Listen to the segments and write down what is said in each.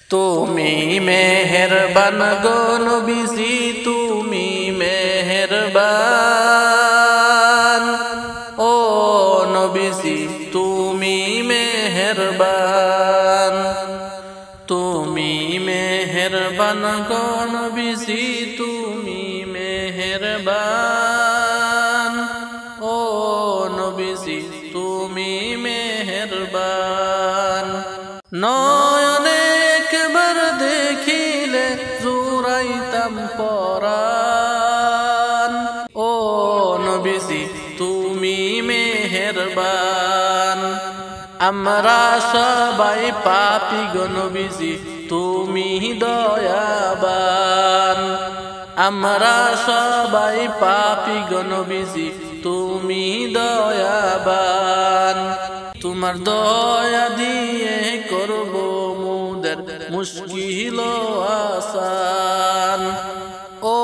তুমি মেহেরবান গো নবীজি, তুমি মেহেরবান। ও নবীজি তুমি মেহেরবান, তুমি মেহেরবান গো নবীজি, তুমি মেহেরবান। ও নবীজি তুমি মেহেরবান। নয়নে একবার দেখিলে জুড়াইতাম পরাণ। ও নবীজি তুমি মেহেরবান। আমরা সবাই পাপী গো নবীজি, তুমি দয়াবান। আমরা সবাই পাপী গো নবীজি, তুমি দয়াবান। তোমার দয়া দিয়ে করব মুদের মুশকিল আসান। ও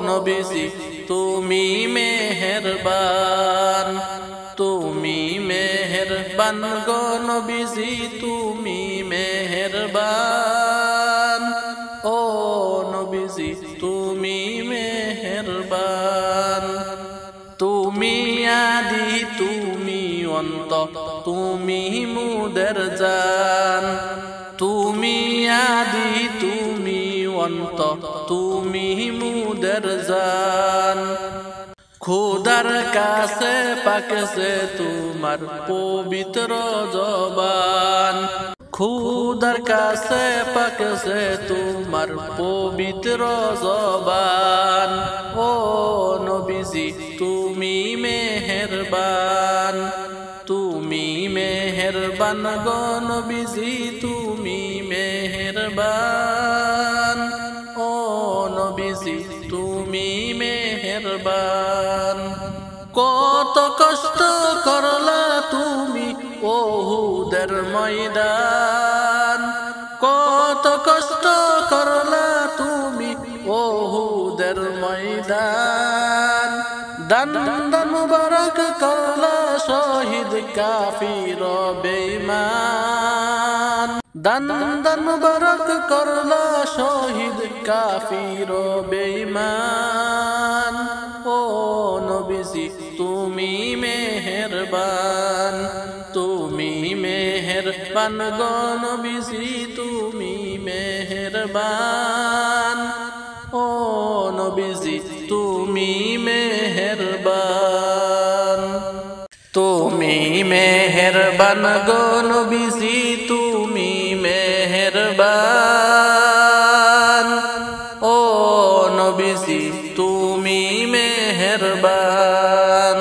নবীজি তুমি মেহেরবান, তুমি মেহেরবান গো নবীজি, তুমি মেহেরবান। ও নবীজি তুমি মেহেরবান। তুমি আদি তুমি অন্ত, তুমি মুদের জান। তুমি আদি তুমি অন্ত, তুমি মুদের জান। খোদার কাছে পাকছে তোমার পবিত্র জবান। খোদার কাছে পাকছে তোমার পবিত্র জবান। ও নবীজি তুমি মেহেরবান, তুমি মেহেরবান গো নবীজি, তুমি মেহেরবান। ও নবীজি তুমি মেহেরবান। কত কষ্ট করলা তুমি ওহুদের ময়দান। কত কষ্ট করলা তুমি ওহুদের ময়দান। দান দান মুবারক করলা শহীদ কাফির বেঈমান। দান দান মুবারক করলা শহীদ কাফির বেঈমান। ও নবীজি তুমি মেহেরবান, তুমি মেহেরবান গো নবীজি, তুমি মেহেরবান। ও নবীজি তুমি মেহেরবান, তুমি মেহেরবান গো নবীজি, তুমি মেহেরবান। ও নবীজি তুমি মেহেরবান,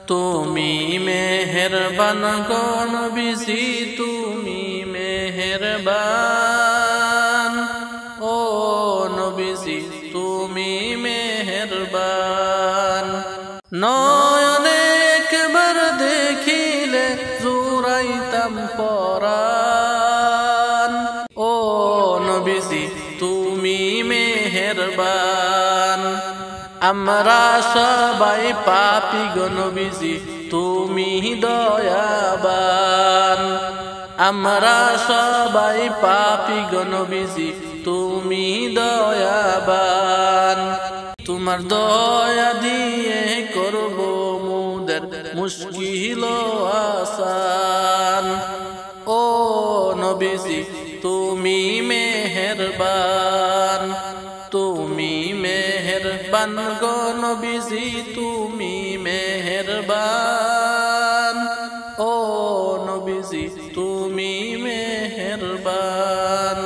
তুমি মেহেরবান গো নবীজি, তুমি মেহেরবান। ও নবীজি তুমি মেহেরবান। নয়নে একবার দেখিলে জুড়াইতাম পরাণ। ও নবীজি তুমি মেহেরবান। আমরা সবাই পাপী গো নবীজি, তুমি দয়াবান। আমরা সবাই পাপী গো নবীজি, তুমি দয়াবান। তোমার দয়া দিয়ে করব মুদের মুশকিল আসান। ও নবীজি তুমি মেহেরবান, তুমি মেহেরবান গো নবীজি, তুমি মেহেরবান। ও নবীজি তুমি মেহেরবান।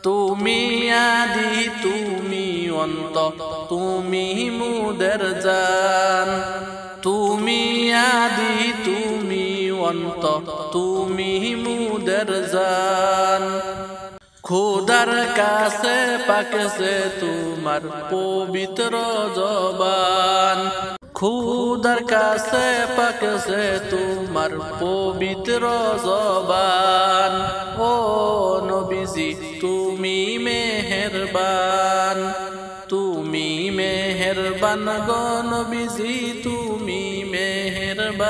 তুমি আদি তুমি অন্ত, তুমি মুদের জান। তুমি আদি তুমি অন্ত, তুমি মুদের জান। খোদার কাছে পাকছে তোমার পবিত্র জবান। খোদার কাছে পাকছে তোমার পবিত্র জবান। ও নবীজি তুমি মেহেরবান, তুমি মেহেরবান গো নবীজি, তুমি মেহেরবান।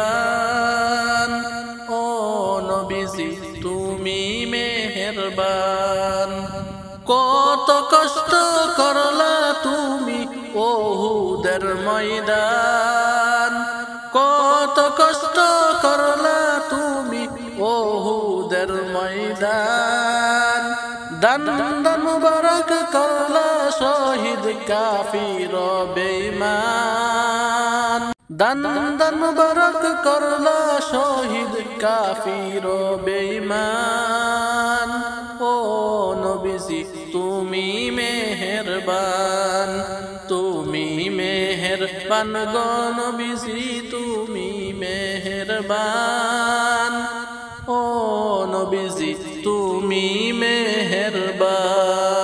ও নবীজি তুমি মেহেরবান। মেহেরবান কত কষ্ট করলা তুমি ওহুদের ময়দান কত কষ্ট করলা তুমি ওহুদের ময়দান দান দান মুবারক করলা শহীদ কাফির বেঈমান দান দান মুবারক করলা শহীদ কাফির বেঈমান ও নবীজি তুমি মেহেরবান গো নবীজি তুমি মেহেরবান ও নবীজি তুমি মেহেরবান।